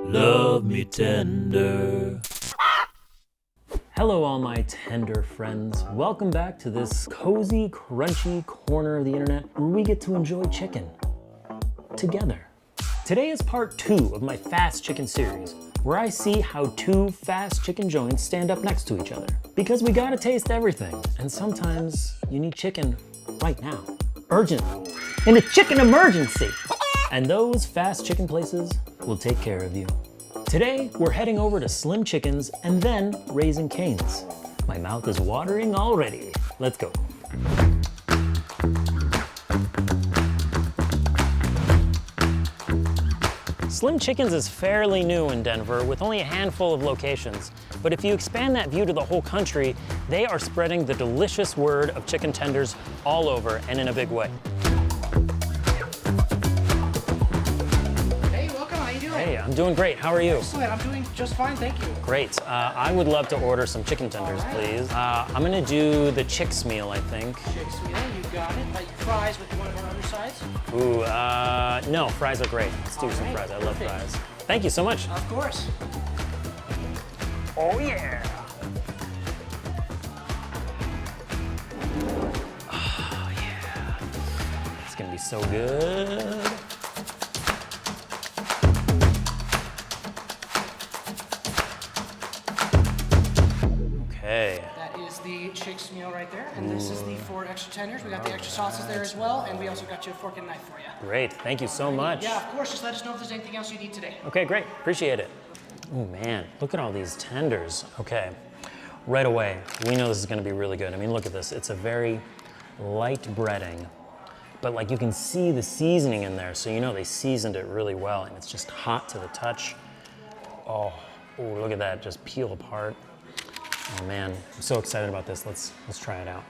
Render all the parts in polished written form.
Love me tender. Hello all my tender friends. Welcome back to this cozy, crunchy corner of the internet where we get to enjoy chicken together. Today is part 2 of my fast chicken series, where I see how 2 fast chicken joints stand up next to each other. Because we gotta taste everything, and sometimes you need chicken right now, urgently, in a chicken emergency. And those fast chicken places will take care of you. Today, we're heading over to Slim Chickens and then Raising Cane's. My mouth is watering already. Let's go. Slim Chickens is fairly new in Denver with only a handful of locations. But if you expand that view to the whole country, they are spreading the delicious word of chicken tenders all over and in a big way. Hey, welcome. How you doing? Hey, I'm doing great. How are you? Excellent. I'm doing just fine, thank you. Great. I would love to order some chicken tenders, All right. please. I'm gonna do the Chicks meal, I think. Chicks meal, you got it. Like fries with one of our other sides? Ooh, no, fries are great. Let's do All some right, fries. I love perfect. fries. Thank you so much. Of course. Oh yeah. Oh yeah. It's gonna be so good. Okay. That is the chicks meal right there, and this is the 4 extra tenders. We got the extra sauces there as well, and we also got you a fork and knife for you. Great. Thank you so much. Yeah, of course. Just let us know if there's anything else you need today. Okay, great. Appreciate it. Oh man, look at all these tenders. Okay, right away, we know this is gonna be really good. I mean, look at this. It's a very light breading, but like you can see the seasoning in there, so you know they seasoned it really well, and it's just hot to the touch. Oh, look at that, just peel apart. Oh man, I'm so excited about this. Let's try it out.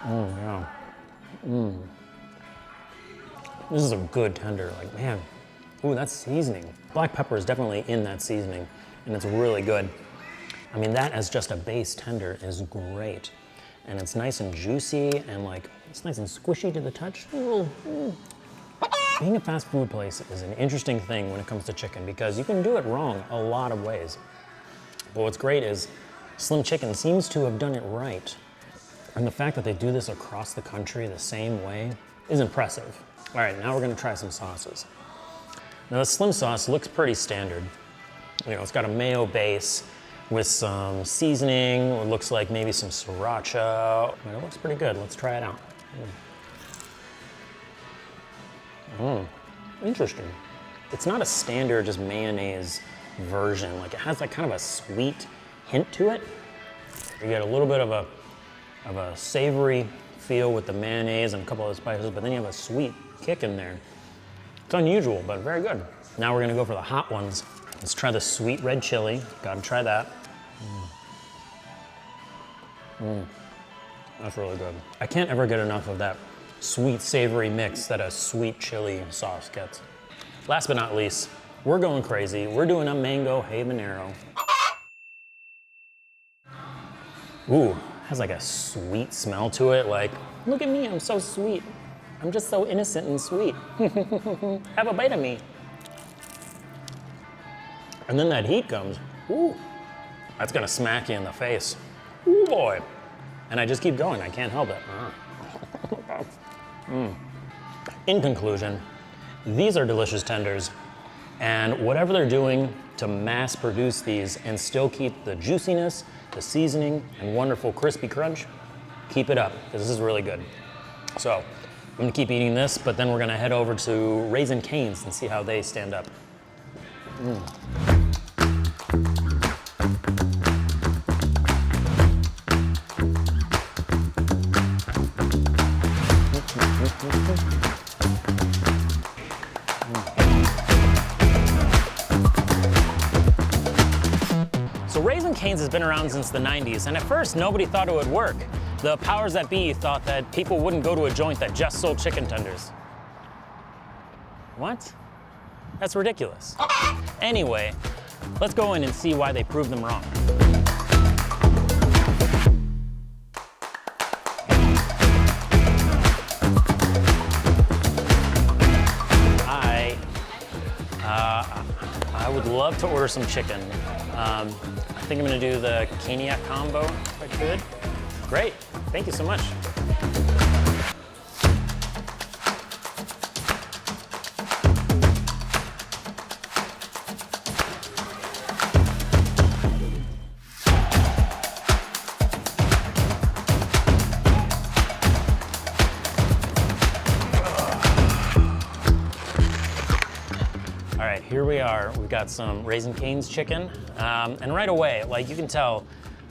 Yeah. This is a good tender, like man. Ooh, that's seasoning. Black pepper is definitely in that seasoning, and it's really good. I mean, that as just a base tender is great. And it's nice and juicy, and like, it's nice and squishy to the touch. Being a fast food place is an interesting thing when it comes to chicken because you can do it wrong a lot of ways. But what's great is Slim Chicken seems to have done it right. And the fact that they do this across the country the same way is impressive. All right, now we're gonna try some sauces. Now the Slim sauce looks pretty standard. You know, it's got a mayo base with some seasoning. It looks like maybe some sriracha. It looks pretty good. Let's try it out. Interesting. It's not a standard just mayonnaise version. Like it has like kind of a sweet hint to it. You get a little bit of a savory feel with the mayonnaise and a couple of the spices, but then you have a sweet kick in there. It's unusual, but very good. Now we're gonna go for the hot ones. Let's try the sweet red chili. Gotta try that. That's really good. I can't ever get enough of that sweet savory mix that a sweet chili sauce gets. Last but not least, we're going crazy. We're doing a mango habanero. Ooh, has like a sweet smell to it. Like, look at me, I'm so sweet. I'm just so innocent and sweet. Have a bite of me. And then that heat comes. Ooh, that's gonna smack you in the face. Ooh boy. And I just keep going, I can't help it. In conclusion, these are delicious tenders, and whatever they're doing to mass produce these and still keep the juiciness, the seasoning, and wonderful crispy crunch, keep it up, because this is really good. So, I'm gonna keep eating this, but then we're gonna head over to Raising Cane's and see how they stand up. So Raising Cane's has been around since the 90s, and at first nobody thought it would work. The powers that be thought that people wouldn't go to a joint that just sold chicken tenders. What? That's ridiculous. Anyway, let's go in and see why they proved them wrong. I would love to order some chicken. I think I'm gonna do the Caniac combo if I could. Great, thank you so much. All right, here we are. We've got some Raising Cane's chicken. And right away, like you can tell,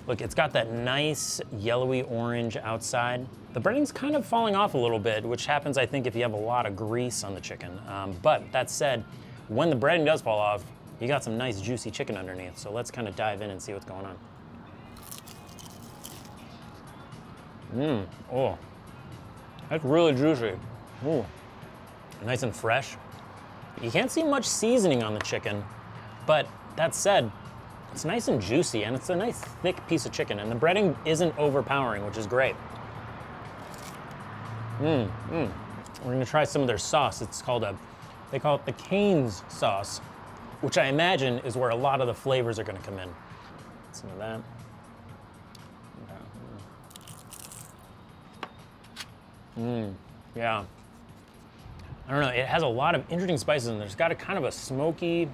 look, it's got that nice yellowy orange outside. The breading's kind of falling off a little bit, which happens, I think, if you have a lot of grease on the chicken. But that said, when the breading does fall off, you got some nice juicy chicken underneath. So let's kind of dive in and see what's going on. Oh, that's really juicy. Ooh, nice and fresh. You can't see much seasoning on the chicken, but that said, it's nice and juicy and it's a nice thick piece of chicken and the breading isn't overpowering, which is great. We're gonna try some of their sauce. It's called they call it the Cane's sauce, which I imagine is where a lot of the flavors are gonna come in. Some of that. Yeah. I don't know, it has a lot of interesting spices in there. It's got a kind of a smoky,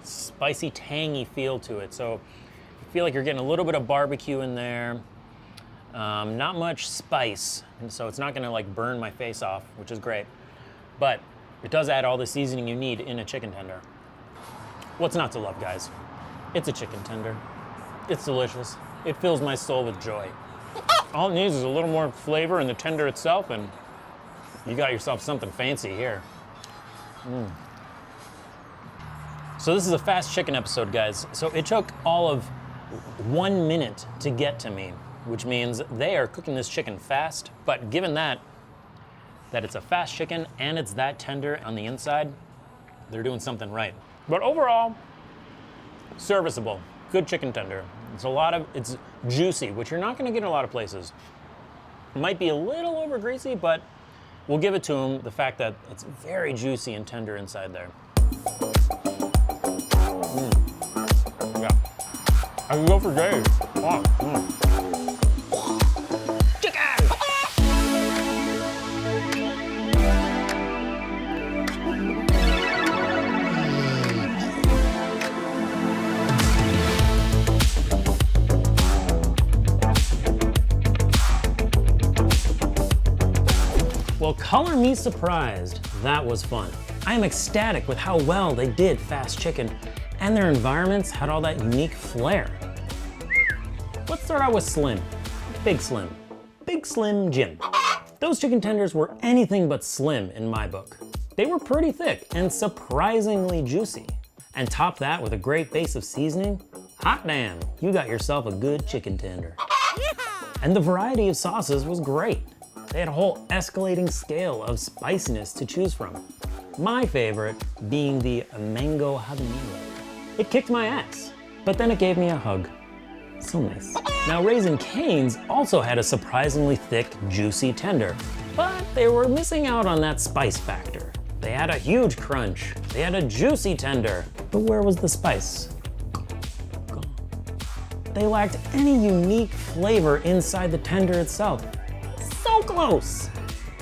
spicy, tangy feel to it. So I feel like you're getting a little bit of barbecue in there. Not much spice, and so it's not gonna like burn my face off, which is great. But it does add all the seasoning you need in a chicken tender. What's not to love, guys? It's a chicken tender. It's delicious. It fills my soul with joy. All it needs is a little more flavor in the tender itself, and you got yourself something fancy here. So this is a fast chicken episode, guys. So it took all of 1 minute to get to me, which means they are cooking this chicken fast. But given that it's a fast chicken and it's that tender on the inside, they're doing something right. But overall, serviceable, good chicken tender. It's juicy, which you're not gonna get in a lot of places. It might be a little over greasy, but we'll give it to them, the fact that it's very juicy and tender inside there. Yeah. I can go for days. Wow. Chicken! Well, color me surprised. That was fun. I am ecstatic with how well they did fast chicken, and their environments had all that unique flair. Let's start out with Slim. Big Slim. Big Slim Jim. Those chicken tenders were anything but slim in my book. They were pretty thick and surprisingly juicy. And top that with a great base of seasoning, hot damn, you got yourself a good chicken tender. And the variety of sauces was great. They had a whole escalating scale of spiciness to choose from. My favorite being the mango habanero. It kicked my ass, but then it gave me a hug. So nice. Now Raising Cane's also had a surprisingly thick, juicy tender, but they were missing out on that spice factor. They had a huge crunch, they had a juicy tender, but where was the spice? Gone. They lacked any unique flavor inside the tender itself. So close.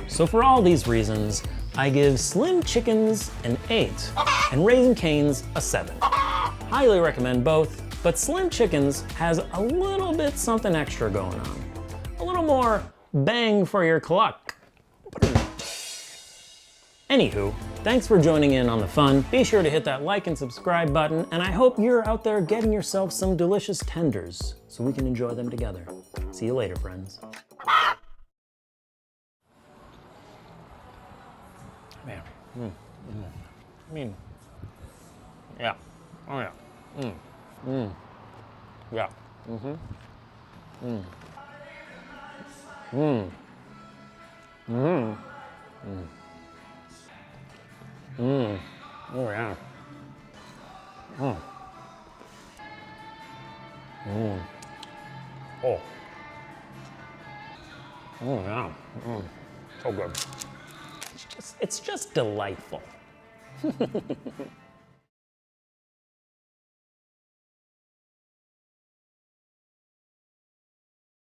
So for all these reasons, I give Slim Chickens an 8 and Raising Cane's a 7. Highly recommend both, but Slim Chickens has a little bit something extra going on. A little more bang for your cluck. Anywho, thanks for joining in on the fun. Be sure to hit that like and subscribe button, and I hope you're out there getting yourself some delicious tenders so we can enjoy them together. See you later, friends. Man, I mean, yeah, oh yeah, yeah, oh yeah, oh, yeah, so good. It's just delightful.